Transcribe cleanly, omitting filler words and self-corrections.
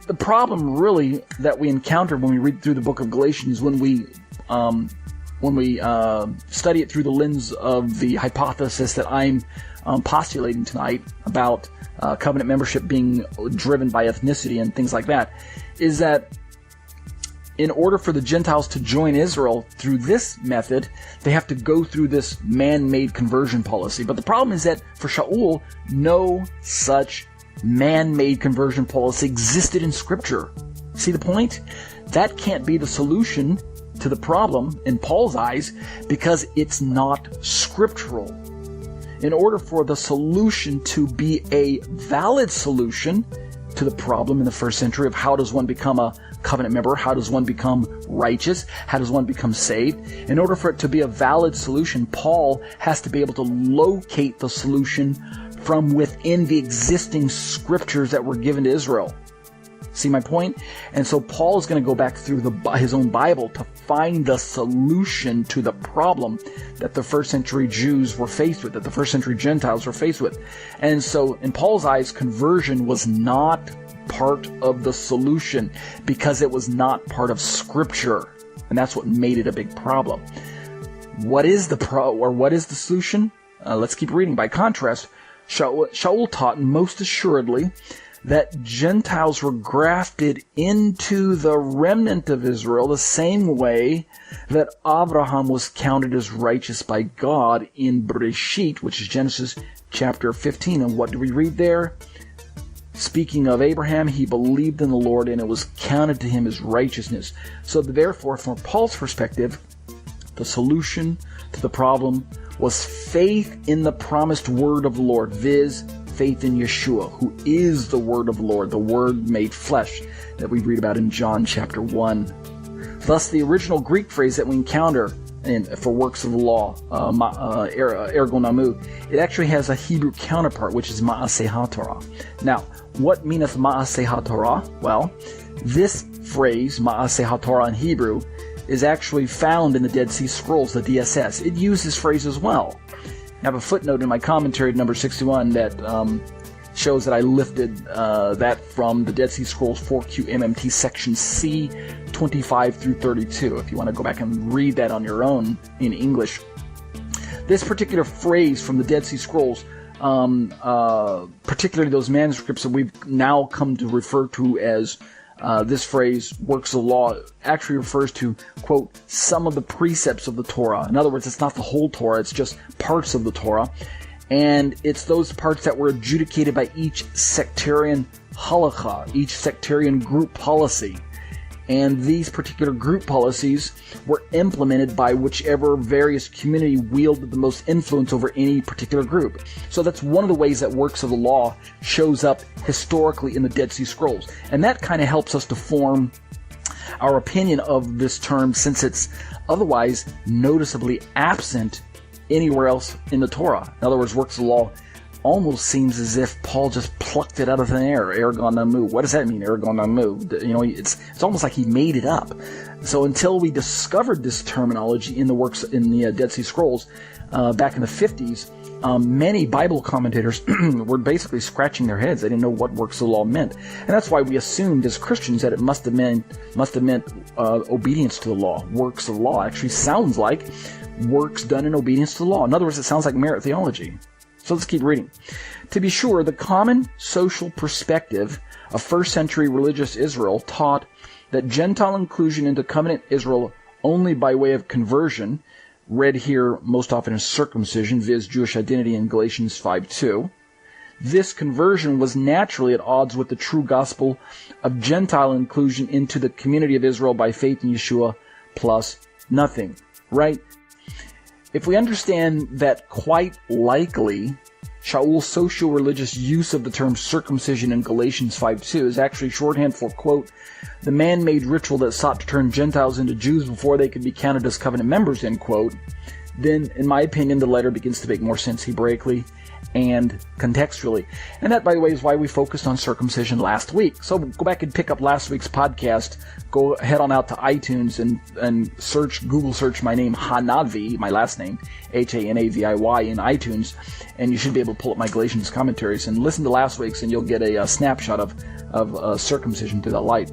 the problem really that we encounter when we read through the book of Galatians, when we study it through the lens of the hypothesis that I'm postulating tonight about covenant membership being driven by ethnicity and things like that, is that in order for the Gentiles to join Israel through this method, they have to go through this man-made conversion policy. But the problem is that for Sha'ul, no such man-made conversion policy existed in Scripture. See the point? That can't be the solution to the problem in Paul's eyes because it's not scriptural. In order for the solution to be a valid solution to the problem in the first century of how does one become a covenant member, how does one become righteous, how does one become saved, in order for it to be a valid solution, Paul has to be able to locate the solution from within the existing scriptures that were given to Israel. See my point? And so Paul is going to go back through his own Bible to find the solution to the problem that the first century Jews were faced with, that the first century Gentiles were faced with. And so in Paul's eyes, conversion was not part of the solution because it was not part of Scripture. And that's what made it a big problem. What is the solution? Let's keep reading. By contrast, Sha'ul taught most assuredly that Gentiles were grafted into the remnant of Israel the same way that Avraham was counted as righteous by God in Bereshit, which is Genesis chapter 15. And what do we read there? Speaking of Abraham, he believed in the Lord and it was counted to him as righteousness. So therefore, from Paul's perspective, the solution to the problem was faith in the promised word of the Lord, viz., faith in Yeshua, who is the word of the Lord, the word made flesh that we read about in John chapter 1. Thus, the original Greek phrase that we encounter for works of the law, ergo namu, it actually has a Hebrew counterpart, which is ma'aseh haTorah. Now, what meaneth ma'aseh haTorah? Well, this phrase, ma'aseh haTorah in Hebrew, is actually found in the Dead Sea Scrolls, the DSS. It uses this phrase as well. I have a footnote in my commentary at number 61 that shows that I lifted that from the Dead Sea Scrolls 4Q MMT section C 25 through 32. If you want to go back and read that on your own in English. This particular phrase from the Dead Sea Scrolls, particularly those manuscripts that we've now come to refer to as this phrase, works of law, actually refers to, quote, some of the precepts of the Torah. In other words, it's not the whole Torah, it's just parts of the Torah. And it's those parts that were adjudicated by each sectarian halakha, each sectarian group policy. And these particular group policies were implemented by whichever various community wielded the most influence over any particular group. So that's one of the ways that works of the law shows up historically in the Dead Sea Scrolls. And that kind of helps us to form our opinion of this term, since it's otherwise noticeably absent anywhere else in the Torah. In other words, works of the law almost seems as if Paul just plucked it out of thin air. Ergo namu. What does that mean? Ergo namu. You know, it's almost like he made it up. So until we discovered this terminology in the works in the Dead Sea Scrolls back in the 50s, many Bible commentators were basically scratching their heads. They didn't know what works of the law meant, and that's why we assumed as Christians that it must have meant obedience to the law. Works of the law actually sounds like works done in obedience to the law. In other words, it sounds like merit theology. So let's keep reading. To be sure, the common social perspective of first century religious Israel taught that Gentile inclusion into covenant Israel only by way of conversion, read here most often as circumcision, viz. Jewish identity in Galatians 5:2. This conversion was naturally at odds with the true gospel of Gentile inclusion into the community of Israel by faith in Yeshua plus nothing, right? If we understand that quite likely Sha'ul's socio-religious use of the term circumcision in Galatians 5:2 is actually shorthand for, quote, the man-made ritual that sought to turn Gentiles into Jews before they could be counted as covenant members, end quote, then, in my opinion, the letter begins to make more sense Hebraically and contextually. And that, by the way, is why we focused on circumcision last week. So go back and pick up last week's podcast. Go head on out to iTunes and Google search my name, HaNaviy, my last name, HANAVIY, in iTunes, and you should be able to pull up my Galatians commentaries and listen to last week's, and you'll get a snapshot of circumcision through that light.